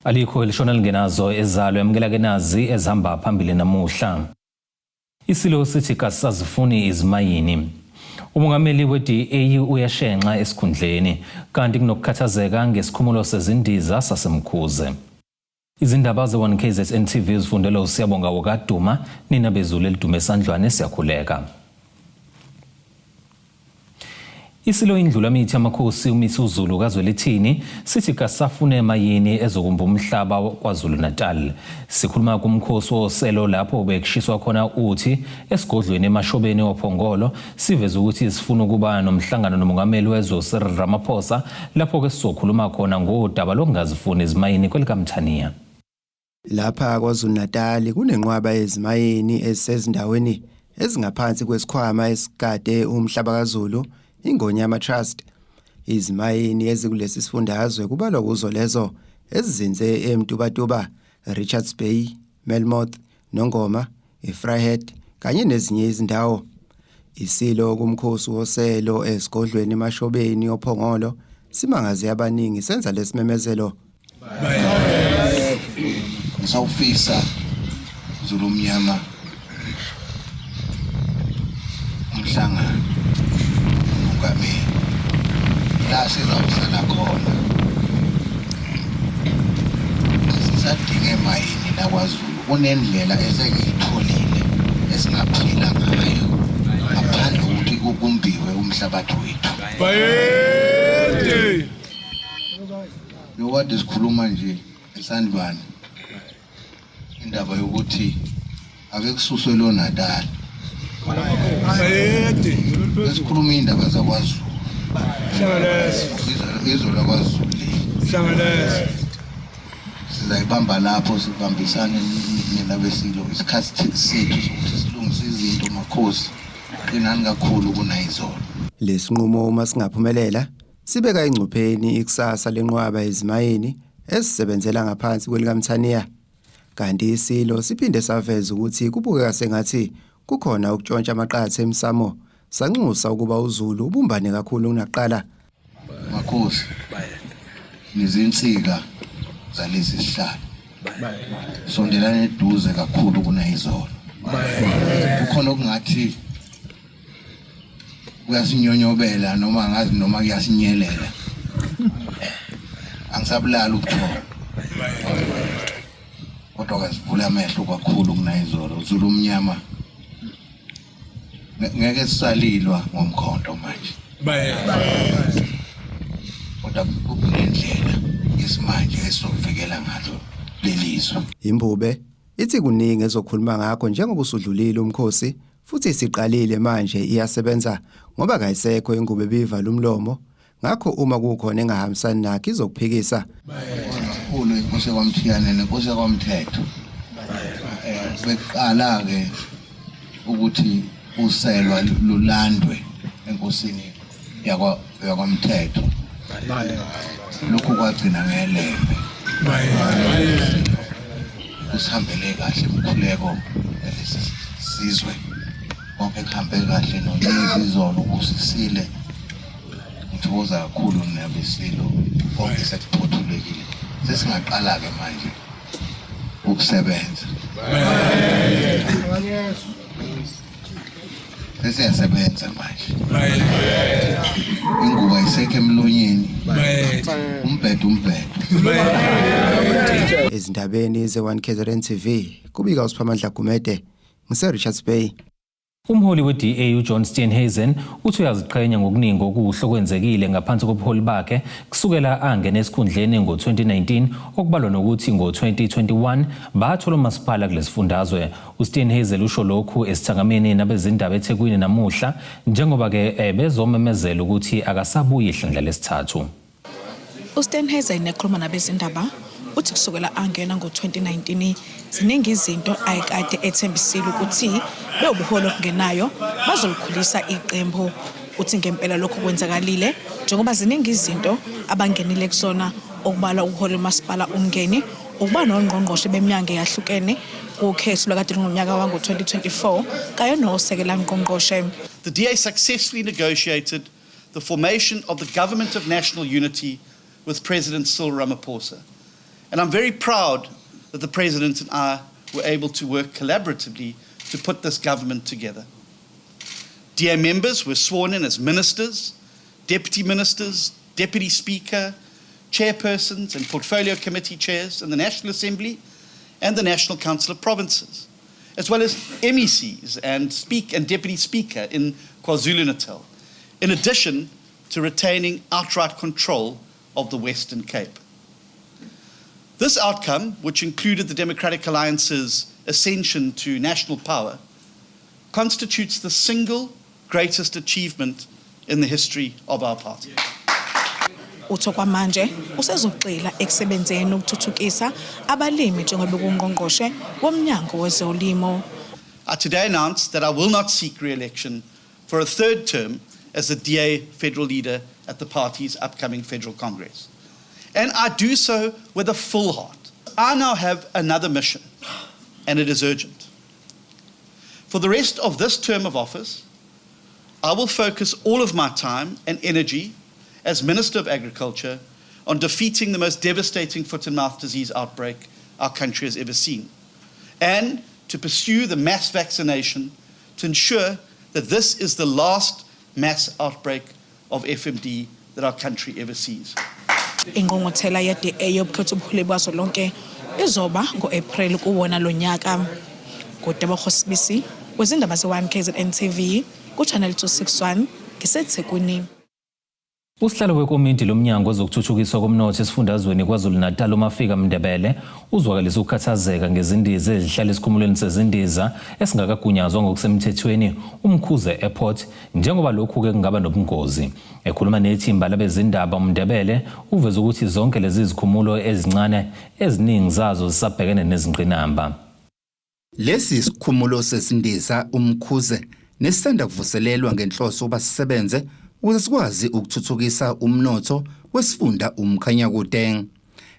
Alikho elishona lingenazo ezalo yamukela kenazi ezihamba phambili namuhla. Isilo sithi kasazifuni izimayini. Umongameli we-DA uyashenxa esikhundleni kanti kunokukhathazeka ngesikhumulo sezindiza sasemkhuze. Izindaba ze-1KZN TV zifundela uSiyabonga wakaduma nina bezulu elidume esandlwane siyakhuleka. Isilo indlulamithi amakhosi uMisuzulu kaZwelithini sithi kasafune emayini ezokumba umhlaba kwaZulu Natal. Sikhuluma kumkhosi woselo lapho bekushiswa khona uthi esigodlweni emashobeni ophongolo siveza ukuthi sifuna ukuba nomhlangano nomongameli wezwe Cyril Ramaphosa lapho ke sizokhuluma khona ngodaba lokungazifuni izimayini kwelikaMthaniya. Lapha kwaZulu Natal kunenqwaba yezimayini ezisezindaweni ezingaphansi kwesikhwama esigade umhlaba kaZulu iNgonyama Trust. Izimayini ezikulesi sifundazwe kubalwa kuzo lezo ezizinze eMtubatuba, Richards Bay, Melmoth, Nongoma, eVryheid kanye nezinye izindawo. Isilo kumkhosi woselo esigodlweni emashobeni ophongolo simangaze abaningi senza lesimemezelo. Sawufisa Zulu mnyama umhlangano umongameli la sizawusala khona sisadinga emayini lakwaZulu kunendlela esengiyitholile esingaphila ngayo ngaphandle kokuthi kukumbiwe umhlabathi wethu. Bayede Nokade sikhuluma nje esandlwane indaba yokuthi ake kususwe lo Natal. bayede Sikhuluma indaba zakwaZulu. hlanganeza Izolo kwaZulu. hlanganeza Sizayibamba lapho sibambisane nabesilo isikhathi sethu sokuthi silungise izinto makhosi qinani kakhulu kunayizolo. Lesinqumo uma singaphumelela sibeka ingcupheni ikusasa lenqwaba ezimayini esisebenzela ngaphansi kwelikaMthaniya. Kanti isilo siphinde saveza ukuthi kubukeka sengathi kukhona ukutshontsha amaqatha emsamo sanxusa ukuba uZulu ubumbane kakhulu kunaqala. Makhosi nizinsika zalezi sihlalo. Sondelana eduze kakhulu kunayizolo. Kukhona okungathi kuyasinyonyobela noma ngazi noma kuyasinyelela. Angisabulala ukuthola. Kodwa kasivula amehlo kakhulu kunayizolo. Zulu mnyama ngeke sisalilwa ngomkhonto manje. bayede Kodwa kunendlela yesimanje esizokuvikela ngazo lelizwe. Imbube ithi kuningi ezokhuluma ngakho njengoba usudlulile umkhosi futhi siqalile manje iyasebenza ngoba kayisekho ingube ebivala umlomo. Ngakho uma kukhona engahambisani nakho izokuphikisa. Ulo inkosi kwaMthiyane nenkosi kwaMthetho. Beqala ke ukuthi uselwa lulandwe enkosini yakwaMthetho. Lokhu kwagcina ngelembe. Kusihambele kahle umkhuleko lesizwe. Konke kuhambe kahle nonyizizolo kusisile. Ngithokoza kakhulu nabesilo konke sekuphothulekile. Sesingaqala ke manje ukusebenza. Sesiyasebenza manje. Inguba isekho emlonyeni. Umbhedo. Ezindabeni ze-1KZN TV kubika uSiphamandla Gumede ngise-Richards Bay. Umholi we-DA uJohn Steenhuisen uthi uyaziqhenya ngokuningi okuhle okwenzekile ngaphansi kobuholi bakhe kusukela angena esikhundleni ngo-2019 okubalwa nokuthi ngo-2021 bathola umasipala kulesifundazwe. uSteenhuisen usho lokhu esithangameni nabezindaba eThekwini namuhla njengoba ke bezomemezela ukuthi akasabuyi ihlandla lesithathu. uSteenhuisen ekhuluma nabezindaba uthi kusukela angena ngo-2019 ziningi izinto ayekade ethembisile ukuthi beyobuholo kungenayo bazolikhulisa iqembu. Uthi ngempela lokho kwenzakalile njengoba ziningi izinto abangenile kusona okubalwa ukuhola umasipala umngeni ukuba nongqongqoshe beminyango eyahlukene kukhetho lwakade ngonyaka wango-2024 kanye nosekela ngqongqoshe. The DA successfully negotiated the formation of the Government of National Unity with President Cyril Ramaphosa. And I'm very proud that the President and I were able to work collaboratively to put this government together. DA members were sworn in as ministers, deputy ministers, deputy speaker, chairpersons and portfolio committee chairs in the National Assembly and the National Council of Provinces, as well as MECs and deputy speaker in KwaZulu-Natal, in addition to retaining outright control of the Western Cape. This outcome, which included the Democratic Alliance's ascension to national power, constitutes the single greatest achievement in the history of our party. Uthokwa manje usezogxila ekusebenzeni ukuthuthukisa abalimi njengoba kungqongqoshe womnyango wezolimo. I today announced that I will not seek re-election for a third term as the DA federal leader at the party's upcoming federal congress. And I do so with a full heart. I now have another mission, and it is urgent. For the rest of this term of office, I will focus all of my time and energy as Minister of Agriculture on defeating the most devastating foot and mouth disease outbreak our country has ever seen, and to pursue the mass vaccination to ensure that this is the last mass outbreak of FMD that our country ever sees. Ingqungquthela ye-DA yobukhetho obuholi bazo lonke izoba ngo-April kuwona lo nyaka. Godeba Khosibisi, kwezindaba ze-1KZN TV, kuChannel 261, ngiseThekwini. Usihlalo wekomiti lomnyango wezokuthuthukiswa komnotho esifundazweni KwaZulu-Natal uMafika Mndebele uzwakalisa ukukhathazeka ngezindiza ezihlala esikhumulweni sezindiza esingakagunyazwa ngokusemthethweni uMkhuze Airport njengoba lokhu ke kungaba nobungozi. Ekhuluma nethimba labezindaba uMndebele uveza ukuthi zonke lezi zikhumulo ezincane eziningi zazo zisabhekene nezingqinamba. Lesi isikhumulo sezindiza uMkhuze nesisanda kuvuselelwa ngenhloso uba sisebenze ukuze sikwazi ukuthuthukisa umnotho wesifunda uMkhanyakude.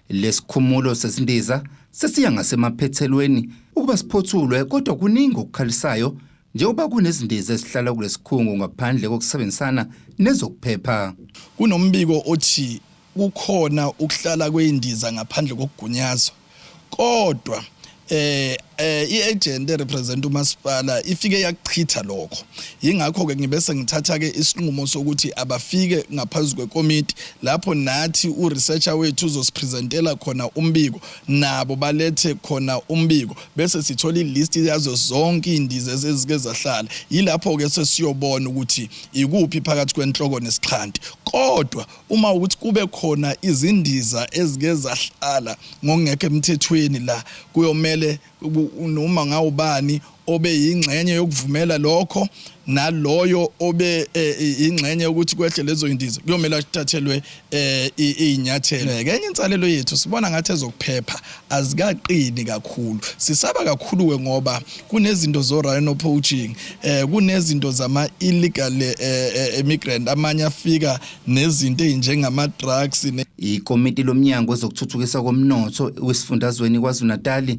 Lesikhumulo sezindiza sesiya ngasemaphethelweni ukuba siphothulwe kodwa kuningi okukhalisayo njengoba kunezindiza esihlala kulesikhungu ngaphandle kokusebenzisana nezokuphepha. Kunombiko othi kukhona ukuhlala kweindiza ngaphandle kokugunyazwa. Kodwa i-agent represent umasipala ifike yakuchitha lokho. Ingakho ke ngibese ngithatha ke isinqumo sokuthi abafike ngaphansi kwekomiti lapho nathi uresearcher wethu uzosipresentela khona umbiko nabo balethe khona umbiko bese sithola ilist yazo zonke indiza ezike zahlala. Yilapho ke sesiyobona ukuthi ikuphi phakathi kwenhloko nesixhanti. Kodwa uma ukuthi kube khona izindiza ezike zahlala ngokungekho emthethweni la kuyomela noma ngawubani obe yingxenye yokuvumela lokho naloyo obe ingxenye ukuthi kwehle lezo indiza kuyomela sithathelwe inyathelo. Enye insalelo yethu sibona ngathi ezokuphepha azikaqini kakhulu. Sisaba kakhulu ke ngoba kunezinto zo rhino poaching, kunezinto zama illegal immigrant amanye afika nezinto ezinjengama drugs. Ikomiti lomnyango wezokuthuthukiswa komnotho wesifundazweni KwaZulu-Natal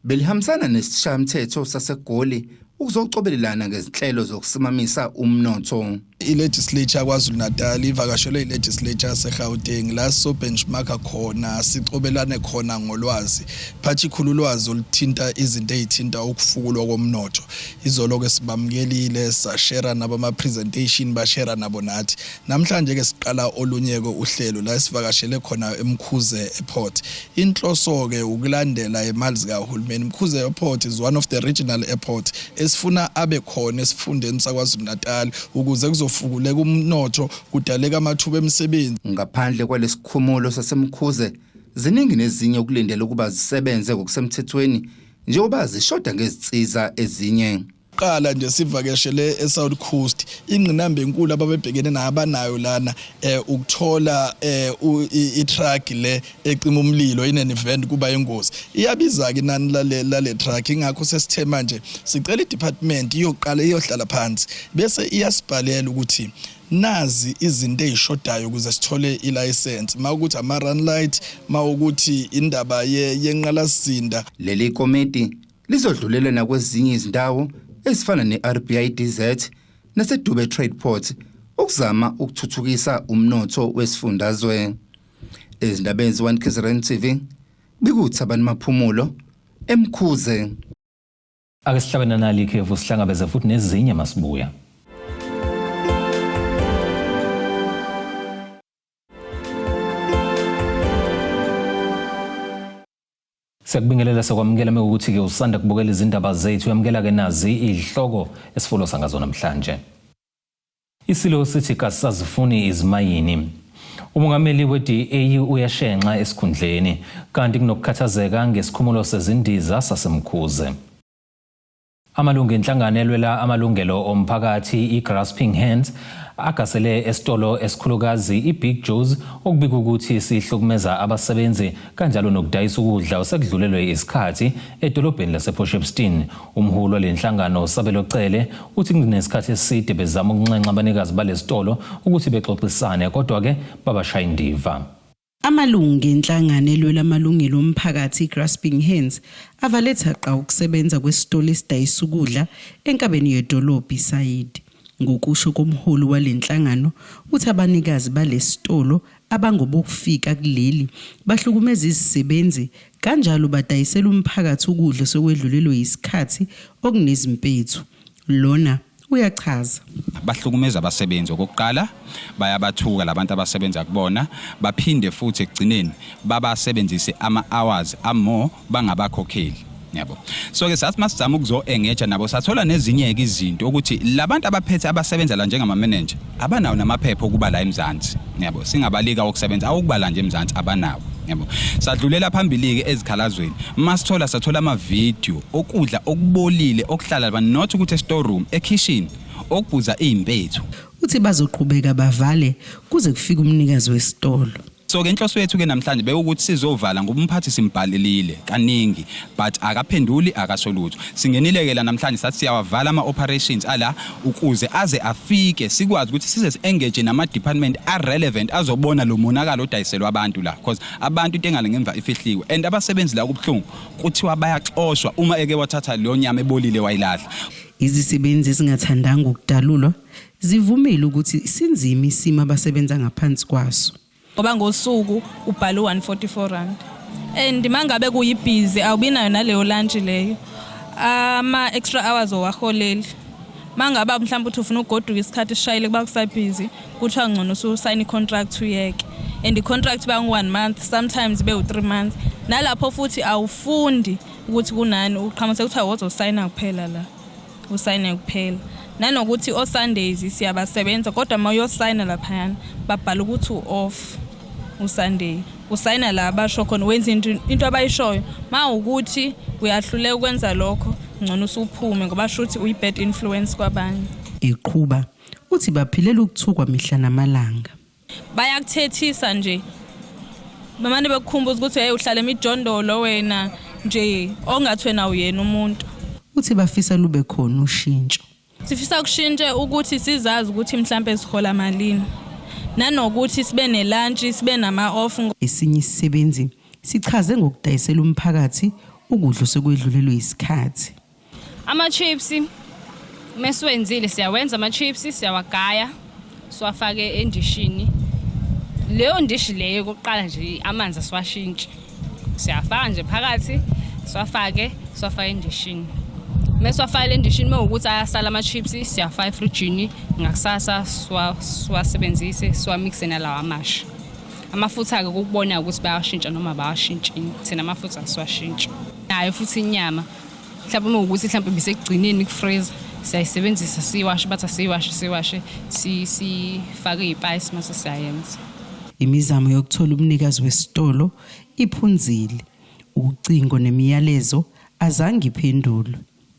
belihambisana nesishayamthetho saseGoli ukuzocobelelana ngezinhlelo zokusimamisa umnotho. I-legislature KwaZulu-Natal ivakashele i-legislature seGauteng la so benchmark khona sicobelane khona ngolwazi particular ulwazi oluthinta izinto ezithinta ukufukulwa komnotho. Izolo ke sibamkelile sashare nabo ama presentation bashare nabo nathi. Namhlanje ke siqala olunyeko uhlelo la sivakashele khona eMkhuze Airport. Inhloso ke ukulandela imali zikahulumeni. Mkhuze Airport is one of the regional airport esifuna abe khona esifundeni saKwaZulu-Natal ukuze kuzofukuleka umnotho kudaleka amathuba emisebenzi. Ngaphandle kwalesikhumulo saseMkhuze ziningi nezinye ukulindela ukuba zisebenze ngokusemthethweni njengoba zishoda ngezinsiza ezinye. Qala nje sivakashele eSouth Coast ingqinamba enkulu ababebhekene nabanayo lana ukuthola i-truck le ecima umlilo in event kuba ingozi iyabiza ke inani lale truck. Ingakho sesithe manje sicela i-department iyoqala iyohlala phansi bese iyasibhalela ukuthi nazi izinto ezishodayo ukuze sithole ilicense mawukuthi ama run light mawukuthi indaba yenqalasizinda. Leli komiti lizodlulela nakwezinye izindawo ezifana ne-RBIDZ naseDube Trade Port ukuzama ukuthuthukisa umnotho wesifundazwe. Ezindabeni ze-1KZN TV Bikuthabani Maphumulo eMkhuze. Ake sihlabene nali ikhefu sihlangabeze futhi nezinye masibuya. Siyakubingelela sokwamukela ukuthi ke usanda kubukela izindaba zethu uyamukela ke nazi ihloko esifulo sangazo namhlanje. Isilo sithi kasazifuni izimayini. Umongameli we-DA uyashenxa esikhundleni kanti kunokukhathazeka ngesikhumulo sezindiza saseMkhuze. Amalungu enhlangano elwela amalungelo omphakathi iGrasping Hands agasele esitolo esikhulukazi iBig Joe's okubika ukuthi sihlukumeza abasebenzi kanjalo nokudayisa ukudla osekudlulelwe isikhathi edolobheni lasePortshepstone. Umholi walenhlangano Sabelo Cele uthi kunesikhathi eside bezama ukunxenxa abanikazi balesitolo ukuthi bexoxisane kodwa ke babashaya indiva. Amalungu enhlangano elwela amalungelo omphakathi iGrasping Hands avaletha qa ukusebenza kwesitolo esidayisa ukudla enkabeni yedolobha iSayid. Ngokusho komholi walenhlangano uthi abanikazi balesitolo abangobokufika kuleli bahlukumeza izisebenzi kanjalo badayisela umphakathi ukudla sokwedlulelwe isikhathi okunezimpethu. Lona uyachaza. Bahlukumeza abasebenzi okokuqala bayabathuka labantu abasebenza kubona baphinde futhi ekugcineni babasebenzise ama-hours amore bangabakhokheli. Yabo. So ke sathi masizama ukuzo-engage nabo sathola nezinye izinto ukuthi labantu abaphethe abasebenza la njengama manager abanawo namaphepha okuba la eMzansi. Yabo. Singabalika ukusebenza awukubala nje eMzansi abanawo. Yabo. Sadlulela phambili ke ezikhalazweni. Sathola ama-video okudla okubolile okuhlala abantu not ukuthi e-store room, e-kitchen okubhuza izimpethu. Uthi bazoqhubeka bavale kuze kufike umnikazi wesitolo. So ke inhloso yethu ke namhlanje bekuthi sizovala ngoba umphathi simbhalelile kaningi but akaphenduli akasolutho. Singenileke la namhlanje sathi siyawavala ama operations ala ukuze aze afike sikwazi ukuthi size engage nama department are relevant azobona lo monakalo odayiselwa abantu la because abantu into engale ngemva ifihliwe and abasebenzi la kubhlungu kuthiwa bayaxoshwa uma eke wathatha leyo nyama ebolile wayilahla. Izisebenzi ezingathandanga ukudalulwa zivumile ukuthi sinzima isimo abasebenza ngaphansi kwaso. Ngoba ngosuku ubhala 144 rand and mangabe kuyibhizi awubinayo naleyo lunch leyo ama extra hours owaholeli mangabe mhlawumbe uthi ufuna ugoduka isikhathi sishayile kuba kusabhizi kuthiwa ngcono usign contract uyeke and i-contract bangu-1 month sometimes be-3 months nalapho futhi awufundi ukuthi kunani uqhamuke kuthiwa wozosayina kuphela la usayine kuphela nanokuthi o Sundays siyabasebenza kodwa mawuyosayina laphayana babhala ukuthi u-off uSunday usayina la basho khona wenza into abayishoyo mawukuthi uyahluleka ukwenza lokho ngcono usuphume ngoba shuthi uyi-bad influence kwabanye. Iqhuba uthi baphilela ukuthukwa mihla namalanga. Bayakuthethisa nje bamane bekukhumbuza ukuthi hey uhlala emijondolo wena nje ongathi wena uyena umuntu. Uthi bafisa lube khona ushintsho. Sifisa kushintshe ukuthi sizazi ukuthi mhlambe sihola malini nanokuthi sibe nelunch sibe nama-off. Esinye isisebenzi sichaze ngokudayisela umphakathi ukudla sokwedlulelwe isikhathi. Ama-chips mesiwenzile siyawenza ama-chips siyawagaya siwafake endishini. Leyo ndishi leyo kokuqala nje amanzi asiwashintshe siyafaka nje phakathi siwafake endishini. Meswafile endishini mawukuthi ayasala ama-chips siyafaka efrijini ngakusasa siwasebenzise siwamixe nalawa amashi. Amafutha ke ukubona ukuthi bayashintsha noma bayashintsha thina amafutha siwashintsha. Nayo futhi inyama mhlawumbe mawukuthi mhlawumbe bisekugcineni ku-freezer siyayisebenzisa siyiwashe bathi siyiwashe sifake izipayizi mase siyayenza. Imizamo yokuthola umnikazi wesitolo iphunzile. Ucingo nemiyalezo azange iphendulwe.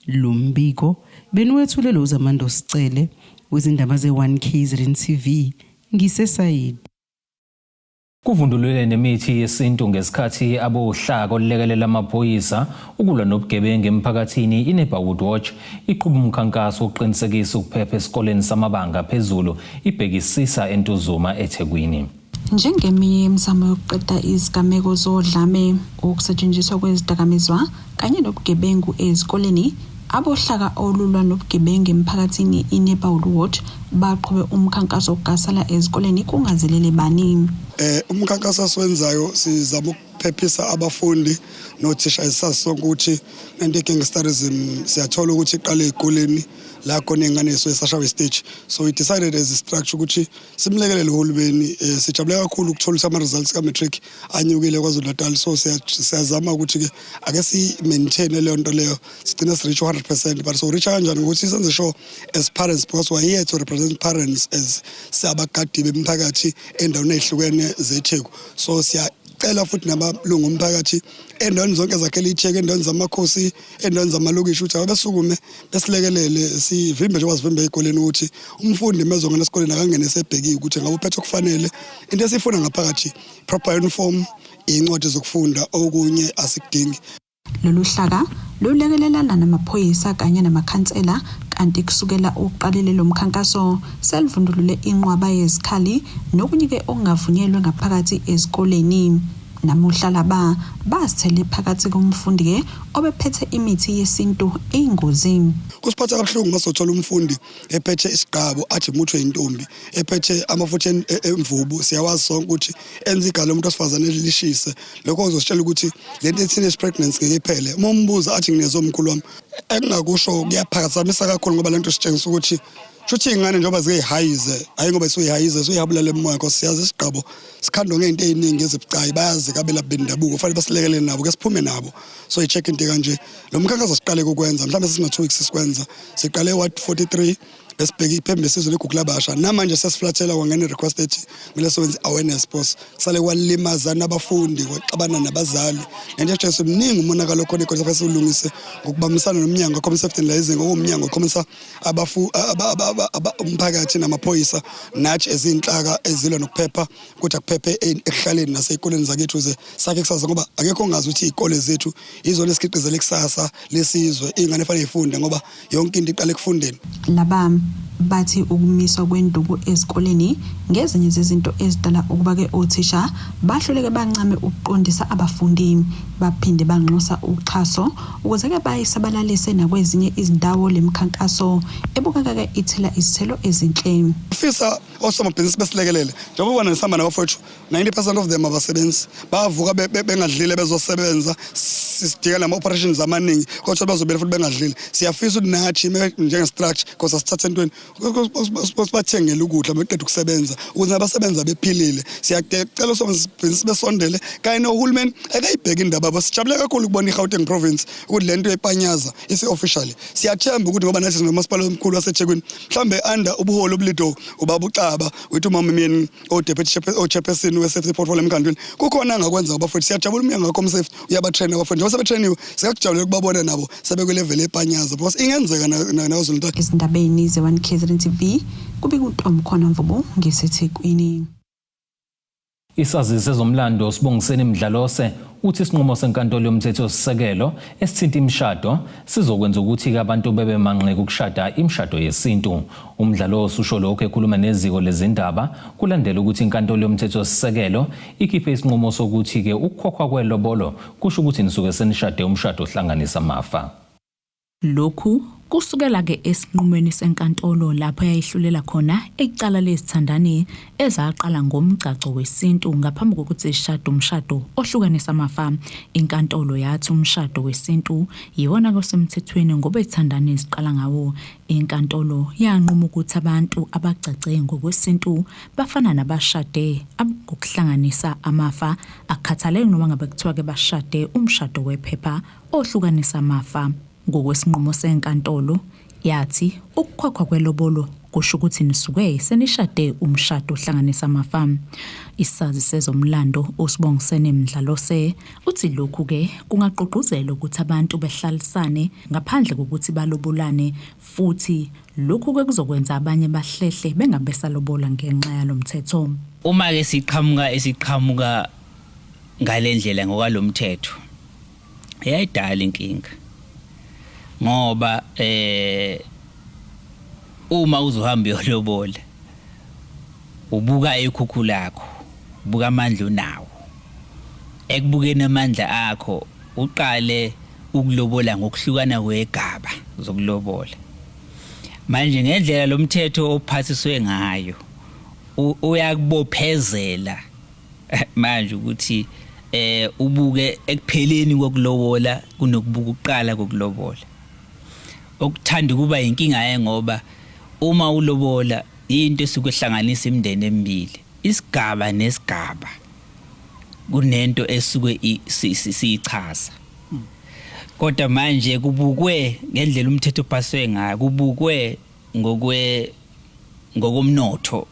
Lo mbiko benuwethulelwe uZamando Sicele wezindaba ze1 KZN TV ngiseSayid. Kuvundulwe nemithi yesintu ngesikhathi abohlaka olulekelela amaphoyisa ukulwa nobugebengu emphakathini iNeighborhood Watch iqhuba umkhankaso oqinisekisa ukuphepha esikoleni samabanga aphezulu ibhekisisa eNtuzuma eThekwini. Njengeminye imizamo yokuqeda izigameko zodlame ukusetshenziswa kwezidakamizwa kanye nobugebengu ezikoleni abohlaka olulwa nobugebengu emphakathini iNeighborhood Watch baqhube umkhankaso ogasala ezikoleni kungazelele baningi. Umkhankaso siwenzayo sizama ukuphephisa abafundi nothisha isasonke ukuthi anti-gangsterism siyathola ukuthi iqale ezikoleni la khona ingane esashawe stage. So we decided as a structure ukuthi simlekelele uhulumeni. Sijabule kakhulu ukuthola ama results ka matric anyukile kwaZulu-Natal. So siyazama ukuthi ke ake si maintain leyo nto leyo sigcina si reach 100%, but so reach kanjani ukuthi senze sure as parents, because we are here to represent parents as sabagadi bemphakathi endaweni ezihlukene zeTheku. So siyacela futhi namalungu omphakathi endaweni zonke zakhele icheck, endaweni zamakhosi, endaweni zamalokishi ukuthi abesukume besilekelele sivimbe njengoba sivimbe ezikoleni ukuthi umfundi mezongena esikoleni akangene sebhekile ukuthi ngabe uphethe okufanele. Into esifuna ngaphakathi proper uniform, incwadi zokufunda, okunye asikudingi. Lolu hlaka lulekelelana namaphoyisa kanye namakhansela, kanti kusukela uqalile lo mkhankaso selivundulule inqwaba yezikhali nokunyike okungavunyelwe ngaphakathi ezikoleni. Namuhla laba basithele phakathi komfundi ke obephethe imithi yesintu eyingozini. Kusiphatha kabuhlungu masothola umfundi ephethe isigqabo athi muthwe intombi, ephethe amafutha emvubu. Siyawazi sonke ukuthi enza igalo umuntu osifazane elishise. Lokho uzositshela ukuthi lento teenage pregnancy ngeke iphele. Uma umbuza athi nginezomkhulu wami, engingakusho kuyaphakazamisa kakhulu ngoba lento sitshengisa ukuthi Shuthi ingane njengoba ziyihayize, hayi ngoba suyihayize, suyihabulala emoya because siyazi isigqabo sikhandwa ngento eziningi ezibucayi, bayazi kabela bendabuko, kufanele basilekelele nabo ke siphume nabo. So i-check into kanje. Lo mkhankaso siqale ukwenza, mhlawumbe sisina 2 weeks sikwenza. Siqale Ward 43 besibheka iphembe sizwe legugu labasha. Namanje sesiflathela kwangene request ethi kumele siwenze awareness post. Kusale kwalimaza nabafundi, kwaxabana nabazali. Nje nje semningi umonakalo khona ikhona futhi ulungise ngokubambisana nomnyango common safety liaison ngokumnyango khomisa umphakathi namaphoyisa nathi ezinhlaka ezilwa nokuphepha ukuthi akuphephe ekuhlaleni nasey'koleni zakethu ze sakhe kusasa ngoba akekho ongazi ukuthi izikole zethu izona esikhiqizela ikusasa lesizwe, ingane efanele ifunde ngoba yonke into iqale ekufundeni. Laba bathi ukumiswa kwenduku ezikoleni ngezinye zezinto ezidala ukuba ke othisha bahluleke bancame ukuqondisa abafundi, baphinde banxusa uxhaso ukuze ke bayisabalalise nakwezinye izindawo lemkhankaso ebukeka ke ithela izithelo ezinhle. Ufisa osomabhizinisi besilekelele njengoba ubona nesihamba nabafowethu 90% of them abasebenzi bavuka bengadlile bezosebenza, sidinga nama operations amaningi kodwa bazobela futhi bengadlile. Siyafisa ukuthi nathi njenge structure because asithathe entweni bathengele ukudla beqeda ukusebenza ukuze abasebenza bephilile. Siyacela osomabhizinisi besondele kanye nohulumeni ekayibheka indaba basijabule kakhulu ukubona iGauteng province ukuthi lento epanyaza isi officially. Siyathemba ukuthi ngoba nathi sinomasipala omkhulu waseThekwini mhlambe under ubuholo obulido ubabucaba wethu umamimeni odeputy chairperson we-safety portfolio emkhandweni kukhona angakwenza abafowethu. Siyajabula umnyango wakho omsafety uyabatrain abafowethu njengoba sebetrainiwe siyakujabula ukubabona nabo sebekulevel epanyaza because ingenzeka naKwaZulu-Natal. Izindabeni ze-1 KZN TV kubika uNtom khona Mvubu ngeseThekwini. Isazi sezomlando Sibongiseni Mdlalose uthi isinqumo senkantolo yomthetho sisekelo esithinta imishado sizokwenza ukuthi abantu bebe manqeka ukushada imishado yesintu. Umdlalose usho lokho ekhuluma neziko lezindaba kulandela ukuthi inkantolo yomthetho sisekelo ikhiphe isinqumo sokuthi ke ukukhokhwa kwelobolo kusho ukuthi nisuke senishade umshado ohlanganisa amafa. Lokhu kusukela ke esinqumweni senkantolo lapho yayihlulela khona ecala lezithandani ezaqala ngomgcaco wesintu ngaphambi kokuthi ishado umshado ohlukanisa amafa. Inkantolo yathi umshado wesintu yiwona kosemthethweni ngoba izithandani ziqala ngawo. Inkantolo yanquma ukuthi abantu abagcace ngokwesintu bafana nabashade ngokuhlanganisa amafa akhathaleke noma ngabe kuthiwa ke bashade umshado wephepha ohlukanisa amafa. Ngokwesinqumo senkantolo yathi ukukhokhwa kwelobolo kusho ukuthi nisuke senishade umshado ohlanganisa amafa. Isazi sezomlando uSibongiseni Mdlalose uthi lokhu ke kungaqoquzela ukuthi abantu behlalisane ngaphandle kokuthi balobolane futhi lokhu ke kuzokwenza abanye bahlehle bengabesalobola ngenxa yalomthetho. Uma ke siqhamuka ngalendlela ngokwalomthetho eyayidala inkinga ngoba uma uzohamba yolobola ubuka ikhukhu lakho, ubuka amandla unawo. Ekubukeni amandla akho uqale ukulobola ngokuhlukana kwegaba zokulobola. Manje ngendlela lomthetho ophathiswe ngayo uyakubophezela manje ukuthi ubuke ekupheleni kokulobola kunokubuka uqala kokulobola. Okuthanda kuba inkinga ngoba uma ulobola into esukuhlanganisa imindeni emibili, isigaba nesigaba kunento esuke siyichaza. Kodwa manje kubukwe ngendlela umthetho opaswe ngayo, kubukwe ngokomnotho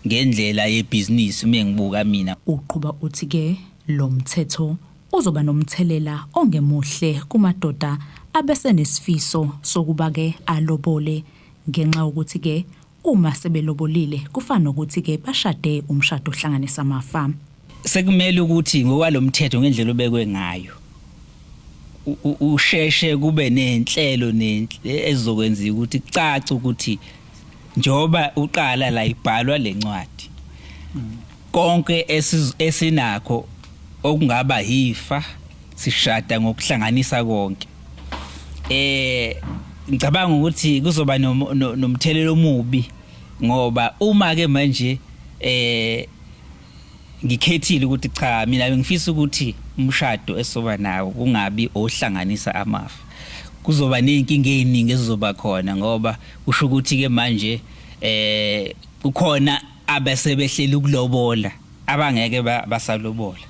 ngendlela yebusiness mengibuka mina. Uqhuba uthi ke lo mthetho uzoba nomthelela ongemuhle kumadoda abese nesifiso sokuba ke alobole ngenxa ukuthi ke uma sebelobolile kufana ukuthi ke bashade umshado ohlanganisa amafa. Sekumele ukuthi ngokwalomthetho ngendlela obekwe ngayo usheshe kube nenhlelo ezokwenza ukuthi kucace ukuthi njoba uqala la ibhalwa lencwadi konke esinakho okungaba yifa sishada ngokuhlanganisa konke. Ngicabanga ukuthi kuzoba nomthelelo omubi ngoba uma ke manje ngikhethile ukuthi cha mina ngifisa ukuthi umshado esoba nawo kungabi ohlanganisa amafa. Kuzoba nenkinga eziningi ezizoba khona ngoba kusho ukuthi ke manje ukhona abasebehleli ukulobola abangeke basalobola.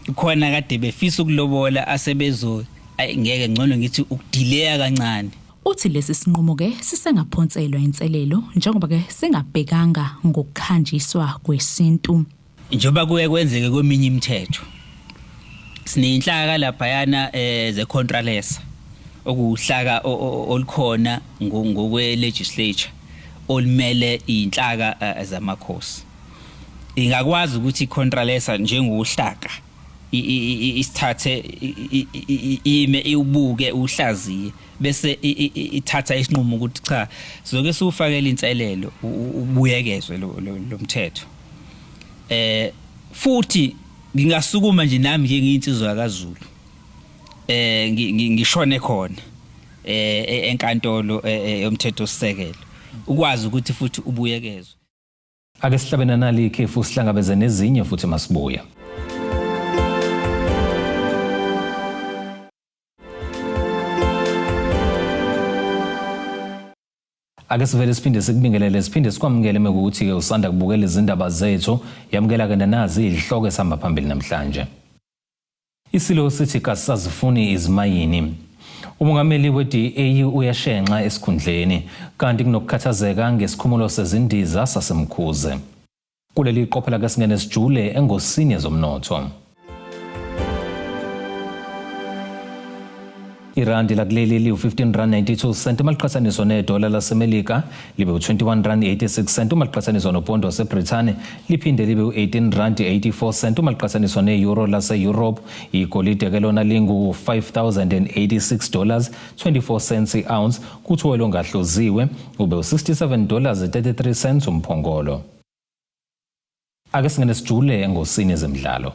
Ukhona kade befisa ukulobola asebezo ngeke ngcono ngithi ukudileya kancane. Uthi lesi sinqumo ke sisengaphonselwa inselelo njengoba ke singabhekanga ngokukhanjiswa kwesintu. Njoba kuye kwenzeke kweminye imithetho sinenhlaka laphayana ze contralesa okuhlaka olukhona ngokwe legislature olmele inhlaka zamakhosi. Ingakwazi ukuthi contralesa njengohlaka isithathe ime iubuke uhlaziye bese ithatha isinqumo ukuthi cha sizoke sifakele inselelo ubuyekezwe lo mthetho. Futhi ngingasukuma nje nami njenginsizwa kaZulu ngishone khona enkantolo yomthetho sisekelo ukwazi ukuthi futhi ubuyekezwe. Ake sihlabena nali ikhefu sihlangabeze nezinye futhi masibuya. Ake sivele siphinde sikubingelele siphinde sikwamukele mekuthi ke usanda kubukela izindaba zethu yamukela ke nazi izihloko esihamba phambili namhlanje. Isilo sithi kasazifuni izimayini. Umongameli we-DA uyashenxa esikhundleni kanti kunokukhathazeka ngesikhumulo sezindiza sasemkhuze. Kuleli qophela ke singene sijule engosini yezomnotho. Irandi lakuleli li 15 rand 92 cent maliqhathaniswa nedola lasemelika libe 21 rand 86 cent maliqhathaniswa nopondo waseBrithani liphinde libe 18 rand 84 cent maliqhathaniswa neeuro lase-Europe. Igolide ke lona lingu $5,086 24 cents i-ounce kuthi oil ongahloziwe ube $67 33 cents umphongolo. Ake singene sijule engosini zemidlalo.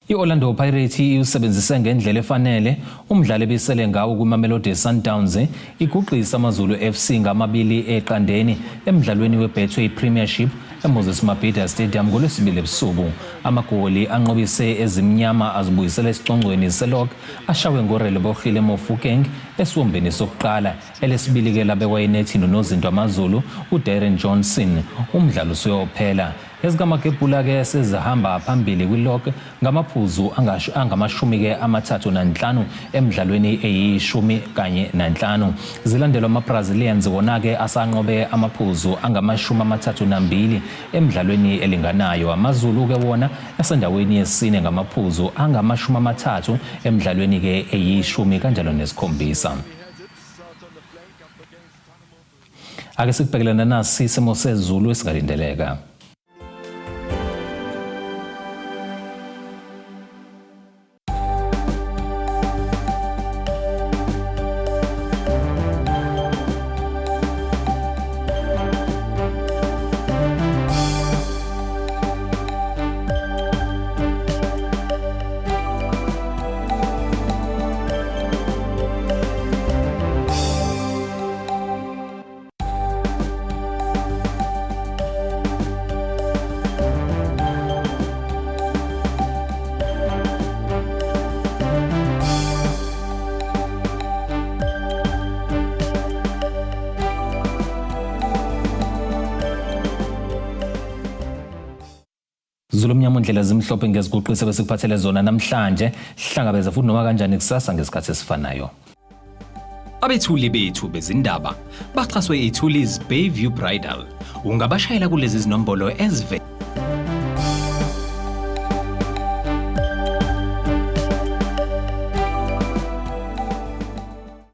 I-Orlando Pirates usebenzise ngendlela efanele umdlalo ebisele ngawo kuMamelodi Sundowns iguqisa amaZulu FC ngamabili eqandeni emidlalweni weBetway Premiership eMoses Mabhida Stadium ngolwesibili ebusuku. Amagoli anqobise ezimnyama azibuyisela esicongweni selog ashawe ngoRelebohile Mofokeng esiwombeni sokuqala. Elesibili ke labekwa inethi nozinto amaZulu uDarren Johnson. Umdlalo usuyophela. Ezigamagebhula ke sezihamba phambili kwilog ngamaphuzu angamashumi ke amathathu nanhlanu emidlalweni eyi-15. Zilandelwa ama-Brazilians wona ke asanqobe amaphuzu angamashumi amathathu nambili emidlalweni elinganayo. AmaZulu ke wona esendaweni yesine ngamaphuzu angamashumi amathathu emidlalweni ke eyi-10 kanjalo nesikhombisa. Ake sikubhekelana nasi isimo sezulu esingalindeleka. Zulumnyama undlela zimhlophe ngeziguqisi besikuphathele zona namhlanje. Hlangabeza futhi noma kanjani kusasa ngesikhathi esifanayo. Abethuli bethu bezindaba baxhaswe iThulis Bayview Bridal. Ungabashayela kulezi zinombolo ezivela